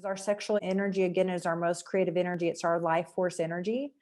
Our sexual energy, again, is our most creative energy. It's our life force energy.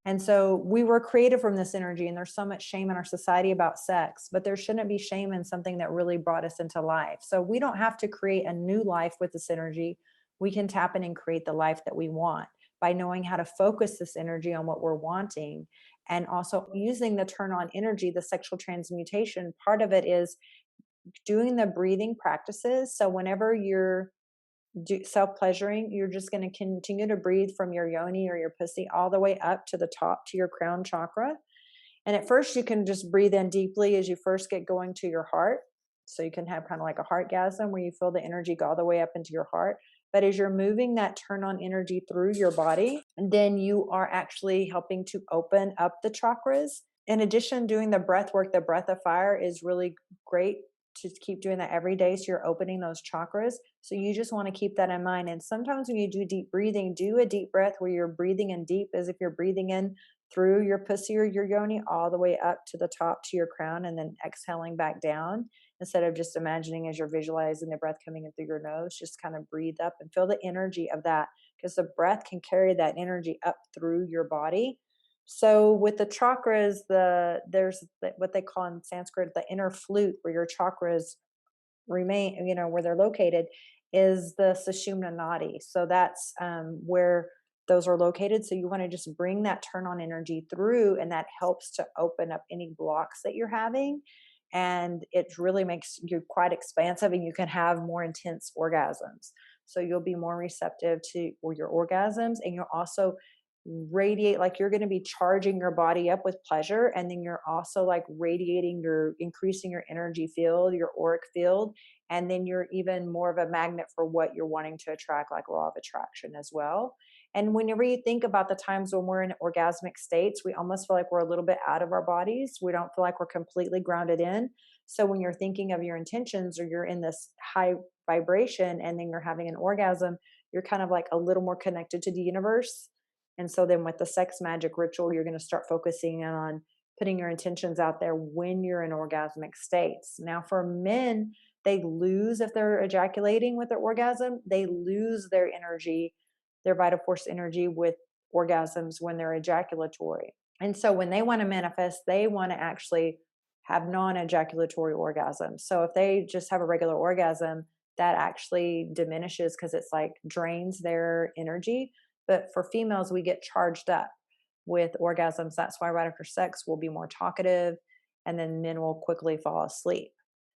And so we were created from this energy, and there's so much shame in our society about sex, but there shouldn't be shame in something that really brought us into life. So we don't have to create a new life with this energy. We can tap in and create the life that we want by knowing how to focus this energy on what we're wanting. And also using the turn on energy, the sexual transmutation. Part of it is doing the breathing practices. So whenever you're self-pleasuring, you're just going to continue to breathe from your yoni or your pussy all the way up to the top to your crown chakra. And at first you can just breathe in deeply as you first get going to your heart. So you can have kind of like a heartgasm where you feel the energy go all the way up into your heart. But as you're moving that turn on energy through your body, then you are actually helping to open up the chakras. In addition, doing the breath work, the breath of fire is really great to keep doing that every day. So you're opening those chakras. So you just want to keep that in mind. And sometimes when you do deep breathing, do a deep breath where you're breathing in deep as if you're breathing in through your pussy or your yoni all the way up to the top to your crown, and then exhaling back down instead of just imagining as you're visualizing the breath coming in through your nose. Just kind of breathe up and feel the energy of that, because the breath can carry that energy up through your body. So with the chakras, there's what they call in Sanskrit the inner flute, where your chakras remain, where they're located, is the Sushumna Nadi. So that's where those are located. So you want to just bring that turn on energy through, and that helps to open up any blocks that you're having. And it really makes you quite expansive, and you can have more intense orgasms. So you'll be more receptive to your orgasms, and you'll also radiate, like you're going to be charging your body up with pleasure, and then you're also like radiating, you're increasing your energy field, your auric field, and then you're even more of a magnet for what you're wanting to attract, like law of attraction as well. And whenever you think about the times when we're in orgasmic states, we almost feel like we're a little bit out of our bodies. We don't feel like we're completely grounded in. So when you're thinking of your intentions, or you're in this high vibration and then you're having an orgasm, you're kind of like a little more connected to the universe. And so then with the sex magic ritual, you're going to start focusing on putting your intentions out there when you're in orgasmic states. Now, for men, they lose, if they're ejaculating with their orgasm, they lose their energy, their vital force energy with orgasms when they're ejaculatory. And so when they want to manifest, they want to actually have non ejaculatory orgasms. So if they just have a regular orgasm, that actually diminishes because it's like drains their energy. But for females, we get charged up with orgasms. That's why right after sex, we'll be more talkative, and then men will quickly fall asleep.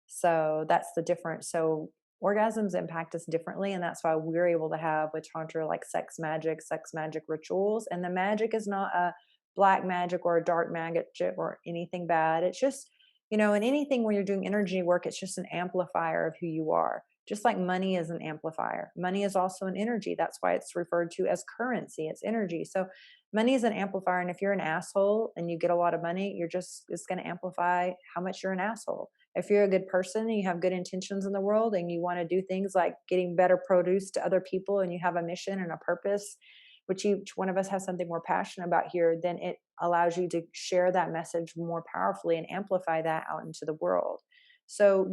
So that's the difference. So orgasms impact us differently. And that's why we're able to have with Tantra like sex magic rituals. And the magic is not a black magic or a dark magic or anything bad. It's just, in anything when you're doing energy work, it's just an amplifier of who you are. Just like money is an amplifier. Money is also an energy. That's why it's referred to as currency. It's energy. So money is an amplifier. And if you're an asshole and you get a lot of money, it's going to amplify how much you're an asshole. If you're a good person and you have good intentions in the world and you want to do things like getting better produce to other people, and you have a mission and a purpose, which each one of us has something we're passionate about here, then it allows you to share that message more powerfully and amplify that out into the world. So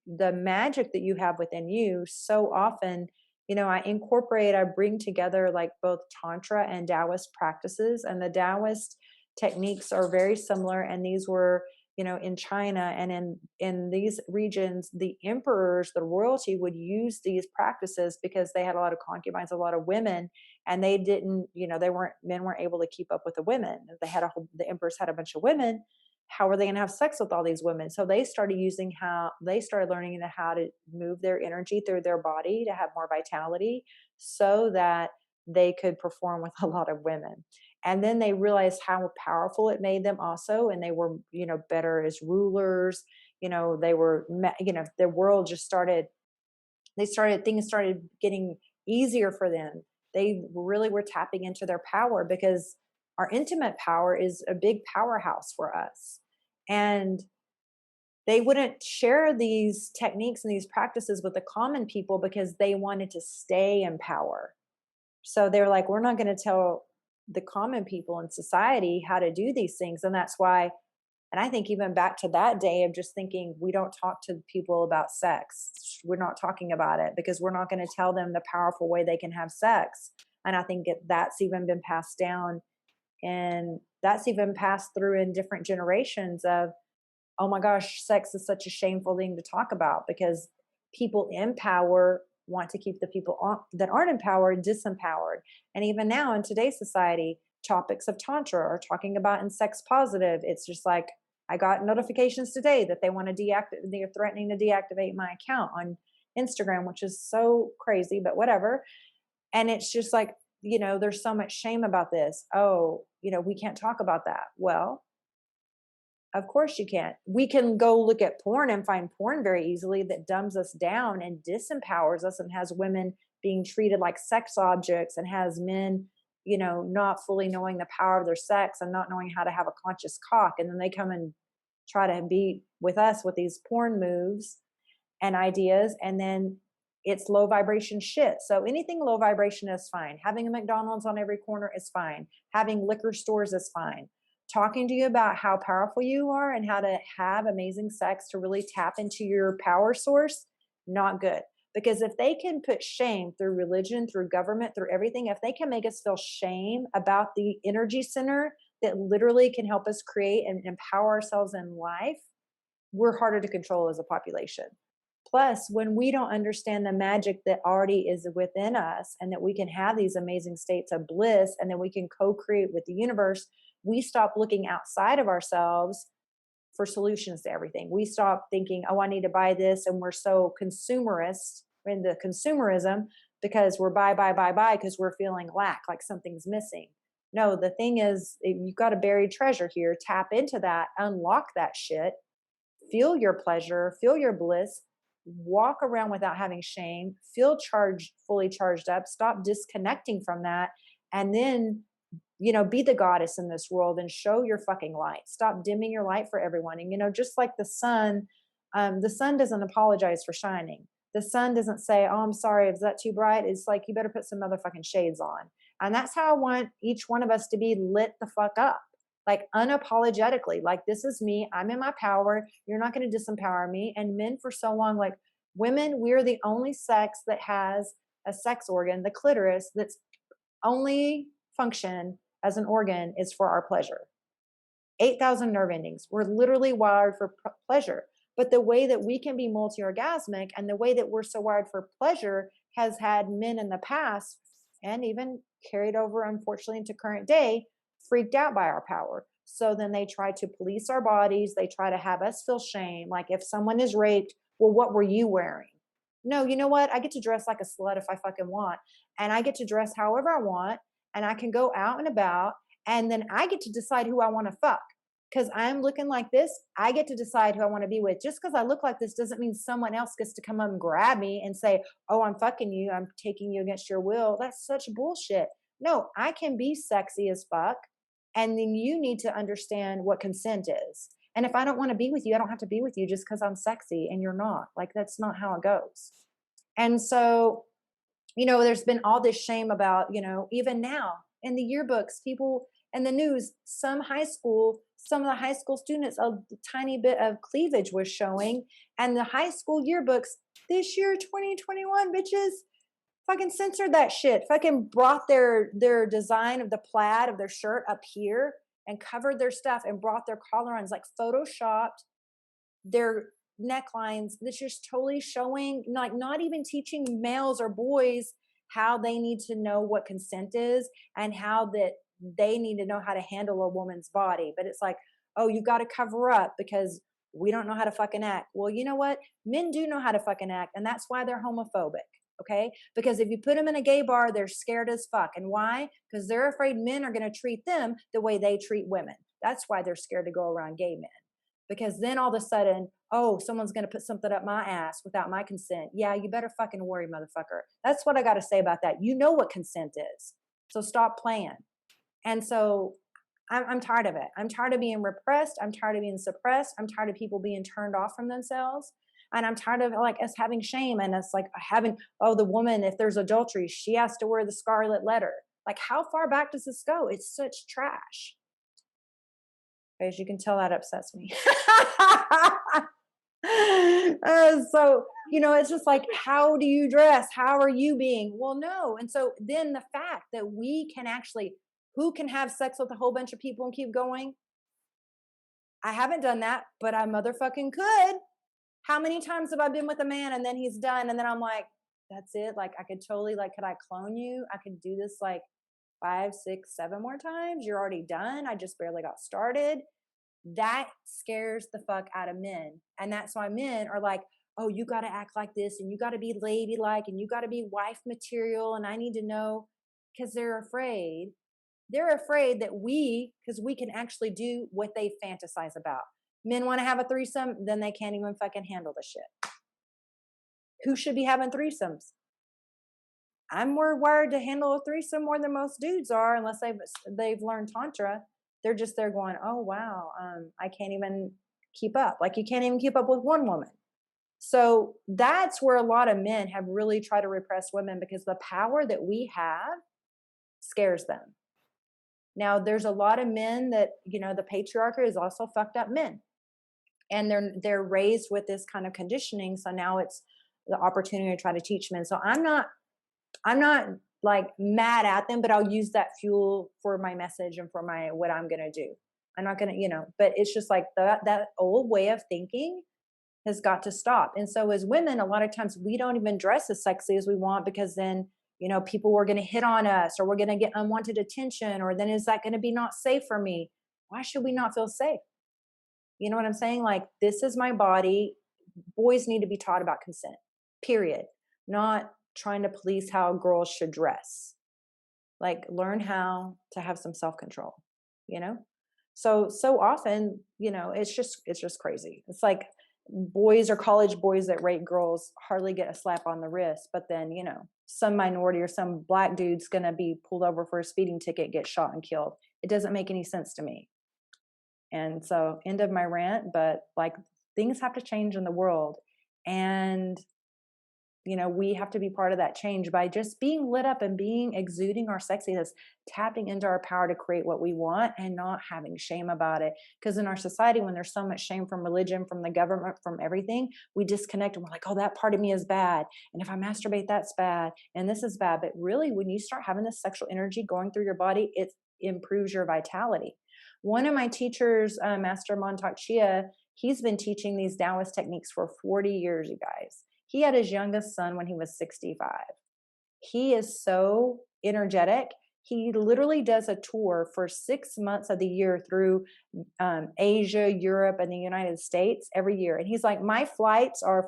the magic that you have within you, so often, I bring together like both Tantra and Taoist practices, and the Taoist techniques are very similar. And these were, in China and in these regions, the emperors, the royalty would use these practices because they had a lot of concubines, a lot of women, and they didn't, men weren't able to keep up with the women. The emperors had a bunch of women. How were they going to have sex with all these women? So they started learning how to move their energy through their body to have more vitality, so that they could perform with a lot of women. And then they realized how powerful it made them also. And they were, better as rulers. They were, their world just things started getting easier for them. They really were tapping into their power, because our intimate power is a big powerhouse for us. And they wouldn't share these techniques and these practices with the common people because they wanted to stay in power. So they're like, we're not going to tell the common people in society how to do these things. And that's why And I think even back to that day of just thinking, we don't talk to people about sex. We're not talking about it because we're not going to tell them the powerful way they can have sex. And I think that's even been passed down, and that's even passed through in different generations of, oh my gosh, sex is such a shameful thing to talk about because people in power want to keep the people that aren't empowered disempowered. And even now in today's society, topics of Tantra are talking about in sex positive. It's just like, I got notifications today that they want to they're threatening to deactivate my account on Instagram, which is so crazy, but whatever. And it's just like, there's so much shame about this. Oh, we can't talk about that. Well, of course you can't. We can go look at porn and find porn very easily that dumbs us down and disempowers us and has women being treated like sex objects and has men, not fully knowing the power of their sex and not knowing how to have a conscious cock. And then they come and try to be with us with these porn moves and ideas. And then it's low vibration shit. So anything low vibration is fine. Having a McDonald's on every corner is fine. Having liquor stores is fine. Talking to you about how powerful you are and how to have amazing sex to really tap into your power source, not good. Because if they can put shame through religion, through government, through everything, if they can make us feel shame about the energy center that literally can help us create and empower ourselves in life, we're harder to control as a population. Plus, when we don't understand the magic that already is within us and that we can have these amazing states of bliss and that we can co-create with the universe, we stop looking outside of ourselves for solutions to everything. We stop thinking, oh, I need to buy this. And we're so consumerist in the consumerism because we're buy, because we're feeling lack, like something's missing. No, the thing is, you've got a buried treasure here. Tap into that, unlock that shit, feel your pleasure, feel your bliss, walk around without having shame, feel charged, fully charged up, stop disconnecting from that. And then be the goddess in this world and show your fucking light. Stop dimming your light for everyone. And, just like the sun doesn't apologize for shining. The sun doesn't say, oh, I'm sorry, is that too bright? It's like, you better put some motherfucking shades on. And that's how I want each one of us to be lit the fuck up. Like unapologetically, like this is me. I'm in my power. You're not going to disempower me. And men for so long, like women, we're the only sex that has a sex organ, the clitoris, that's only function as an organ is for our pleasure. 8,000 nerve endings. We're literally wired for pleasure. But the way that we can be multi-orgasmic and the way that we're so wired for pleasure has had men in the past and even carried over, unfortunately, into current day, freaked out by our power. So then they try to police our bodies. They try to have us feel shame. Like if someone is raped, well, what were you wearing? No, you know what? I get to dress like a slut if I fucking want. And I get to dress however I want. And I can go out and about. And then I get to decide who I want to fuck. Because I'm looking like this, I get to decide who I want to be with. Just because I look like this doesn't mean someone else gets to come up and grab me and say, oh, I'm fucking you. I'm taking you against your will. That's such bullshit. No, I can be sexy as fuck. And then you need to understand what consent is. And if I don't want to be with you, I don't have to be with you just because I'm sexy and you're not. Like, that's not how it goes. And so, there's been all this shame about, even now in the yearbooks, people in the news, some of the high school students, a tiny bit of cleavage was showing. And the high school yearbooks this year, 2021, bitches, fucking censored that shit. Fucking brought their design of the plaid of their shirt up here and covered their stuff and brought their collar-ons, like photoshopped their necklines. That's just totally showing, like not even teaching males or boys how they need to know what consent is and how that they need to know how to handle a woman's body. But it's like, oh, you got to cover up because we don't know how to fucking act. Well, you know what? Men do know how to fucking act, and that's why they're homophobic. Okay? Because if you put them in a gay bar, they're scared as fuck. And why? Because they're afraid men are going to treat them the way they treat women. That's why they're scared to go around gay men. Because then all of a sudden, oh, someone's going to put something up my ass without my consent. Yeah, you better fucking worry, motherfucker. That's what I got to say about that. You know what consent is. So stop playing. And so I'm tired of it. I'm tired of being repressed. I'm tired of being suppressed. I'm tired of people being turned off from themselves. And I'm tired of like us having shame and us like having, oh, the woman, if there's adultery, she has to wear the scarlet letter. Like how far back does this go? It's such trash. Because you can tell that upsets me. So, it's just like, how do you dress? How are you being? Well, no. And so then the fact that we can actually, who can have sex with a whole bunch of people and keep going? I haven't done that, but I motherfucking could. How many times have I been with a man and then he's done and then I'm like, that's it? Like, I could totally, like, could I clone you? I could do this like 5, 6, 7 more times. You're already done. I just barely got started. That scares the fuck out of men. And that's why men are like, oh, you got to act like this and you got to be ladylike and you got to be wife material. And I need to know, because they're afraid. They're afraid that because we can actually do what they fantasize about. Men want to have a threesome, then they can't even fucking handle the shit. Who should be having threesomes? I'm more wired to handle a threesome more than most dudes are, unless they've learned Tantra. They're just there going, oh, wow, I can't even keep up. Like, you can't even keep up with one woman. So that's where a lot of men have really tried to repress women, because the power that we have scares them. Now, there's a lot of men that, the patriarchy is also fucked up men. And they're raised with this kind of conditioning. So now it's the opportunity to try to teach men. So I'm not like mad at them, but I'll use that fuel for my message and for what I'm going to do. I'm not going to, but it's just like that old way of thinking has got to stop. And so as women, a lot of times we don't even dress as sexy as we want, because then, people are going to hit on us, or we're going to get unwanted attention, or then is that going to be not safe for me? Why should we not feel safe? You know what I'm saying? Like, this is my body. Boys need to be taught about consent, period. Not trying to police how girls should dress. Like, learn how to have some self-control, So often, it's just crazy. It's like boys or college boys that rape girls hardly get a slap on the wrist, but then, some minority or some black dude's going to be pulled over for a speeding ticket, get shot and killed. It doesn't make any sense to me. And so, end of my rant, but like, things have to change in the world. And, we have to be part of that change by just being lit up and exuding our sexiness, tapping into our power to create what we want and not having shame about it. Because in our society, when there's so much shame from religion, from the government, from everything, we disconnect and we're like, oh, that part of me is bad. And if I masturbate, that's bad. And this is bad. But really, when you start having this sexual energy going through your body, it improves your vitality. One of my teachers, Master Montauk Chia, he's been teaching these Taoist techniques for 40 years, you guys. He had his youngest son when he was 65. He is so energetic. He literally does a tour for 6 months of the year through Asia, Europe, and the United States every year. And he's like, my flights are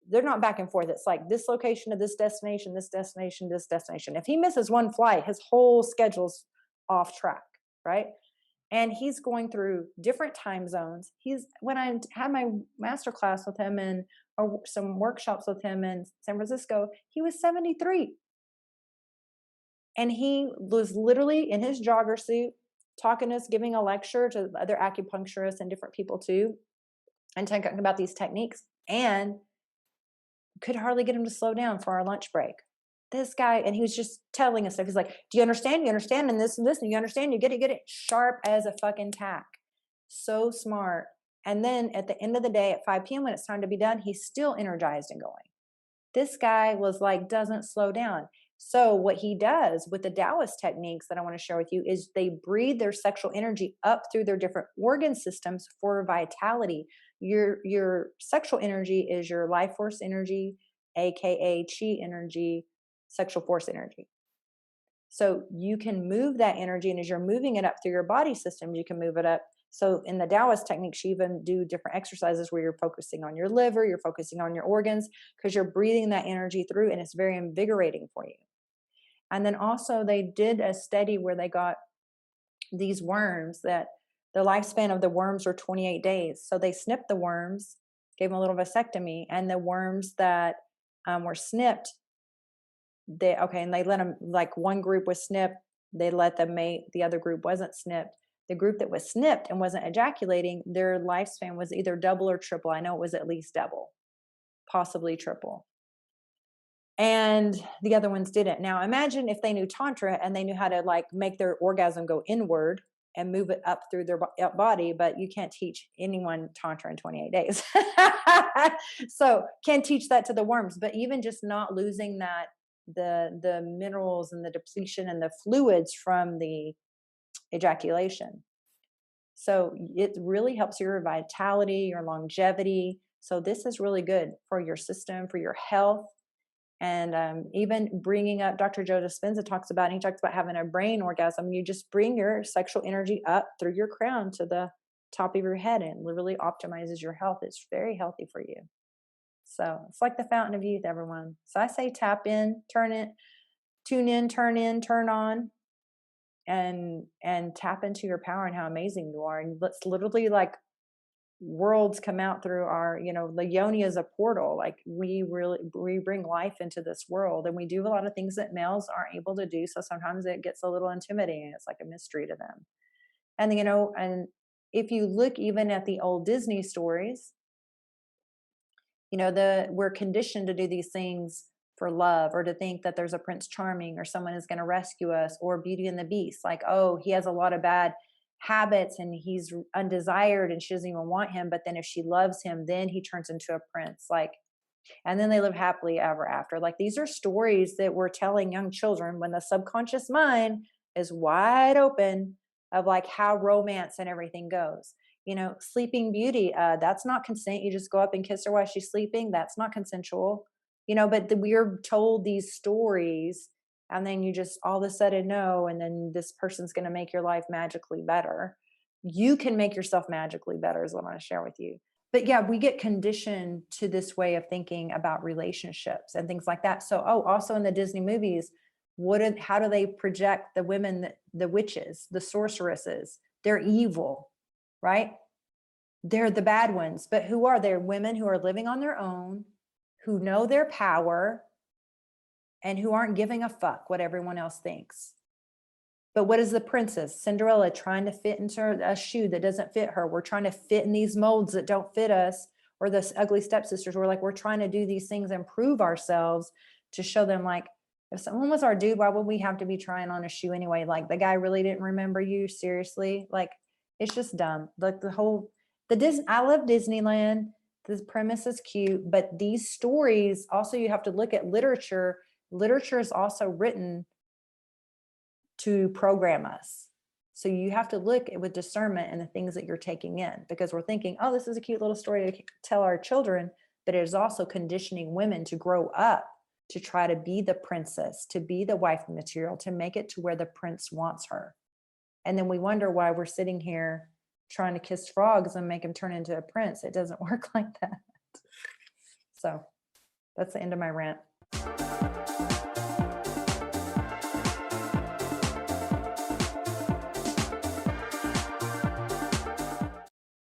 they're not back and forth. It's like this location to this destination, this destination, this destination. If he misses one flight, his whole schedule's off track, right? And he's going through different time zones. When I had my master class with him or some workshops with him in San Francisco, he was 73. And he was literally in his jogger suit, talking to us, giving a lecture to other acupuncturists and different people too, and talking about these techniques, and could hardly get him to slow down for our lunch break. This guy, and he was just telling us stuff. He's like, do you understand? You understand? And this and this, and you understand? You get it. Sharp as a fucking tack. So smart. And then at the end of the day, at 5 p.m. when it's time to be done, he's still energized and going. This guy was like, doesn't slow down. So what he does with the Taoist techniques that I want to share with you is they breathe their sexual energy up through their different organ systems for vitality. Your sexual energy is your life force energy, aka chi energy, sexual force energy. So you can move that energy, and as you're moving it up through your body system, you can move it up. So in the Taoist techniques, you even do different exercises where you're focusing on your liver, you're focusing on your organs, because you're breathing that energy through, and it's very invigorating for you. And then also they did a study where they got these worms that the lifespan of the worms were 28 days. So they snipped the worms, gave them a little vasectomy, and the worms that were snipped, and they let them, like, one group was snipped, they let them mate, the other group wasn't snipped. The group that was snipped and wasn't ejaculating, their lifespan was either double or triple. I know it was at least double, possibly triple. And the other ones didn't. Now imagine if they knew Tantra and they knew how to, like, make their orgasm go inward and move it up through their body, but you can't teach anyone Tantra in 28 days. So can't teach that to the worms, but even just not losing that, the minerals and the depletion and the fluids from the ejaculation. So it really helps your vitality, your longevity. So this is really good for your system, for your health. And even bringing up, Dr. Joe Dispenza talks about, he talks about having a brain orgasm. You just bring your sexual energy up through your crown to the top of your head, and really optimizes your health. It's very healthy for you. So it's like the fountain of youth, everyone. So I say tap in, turn it, tune in, turn on, and tap into your power and how amazing you are. And let's literally, like, worlds come out through our, the yoni is a portal. Like, we bring life into this world, and we do a lot of things that males aren't able to do. So sometimes it gets a little intimidating. It's like a mystery to them. And and if you look even at the old Disney stories, we're conditioned to do these things for love, or to think that there's a Prince Charming, or someone is going to rescue us, or Beauty and the Beast. Like, oh, he has a lot of bad habits and he's undesired and she doesn't even want him. But then if she loves him, then he turns into a prince. Like, and then they live happily ever after. Like, these are stories that we're telling young children when the subconscious mind is wide open, of like how romance and everything goes. Sleeping Beauty, that's not consent. You just go up and kiss her while she's sleeping. That's not consensual. But we're told these stories, and then you just all of a sudden know, and then this person's going to make your life magically better. You can make yourself magically better, is what I want to share with you. But yeah, we get conditioned to this way of thinking about relationships and things like that. So, also in the Disney movies, how do they project the women, the witches, the sorceresses? They're evil, right? They're the bad ones. But who are they? Women who are living on their own, who know their power, and who aren't giving a fuck what everyone else thinks. But what is the princess? Cinderella, trying to fit into a shoe that doesn't fit her. We're trying to fit in these molds that don't fit us. Or the ugly stepsisters, we're trying to do these things and prove ourselves, to show them, like, if someone was our dude, why would we have to be trying on a shoe anyway? Like, the guy really didn't remember you, seriously. Like, it's just dumb. Like, I love Disneyland. The premise is cute, but these stories also, you have to look at literature. Literature is also written to program us. So you have to look with discernment in the things that you're taking in, because we're thinking, oh, this is a cute little story to tell our children, but it is also conditioning women to grow up to try to be the princess, to be the wife material, to make it to where the prince wants her. And then we wonder why we're sitting here trying to kiss frogs and make him turn into a prince. It doesn't work like that. So that's the end of my rant.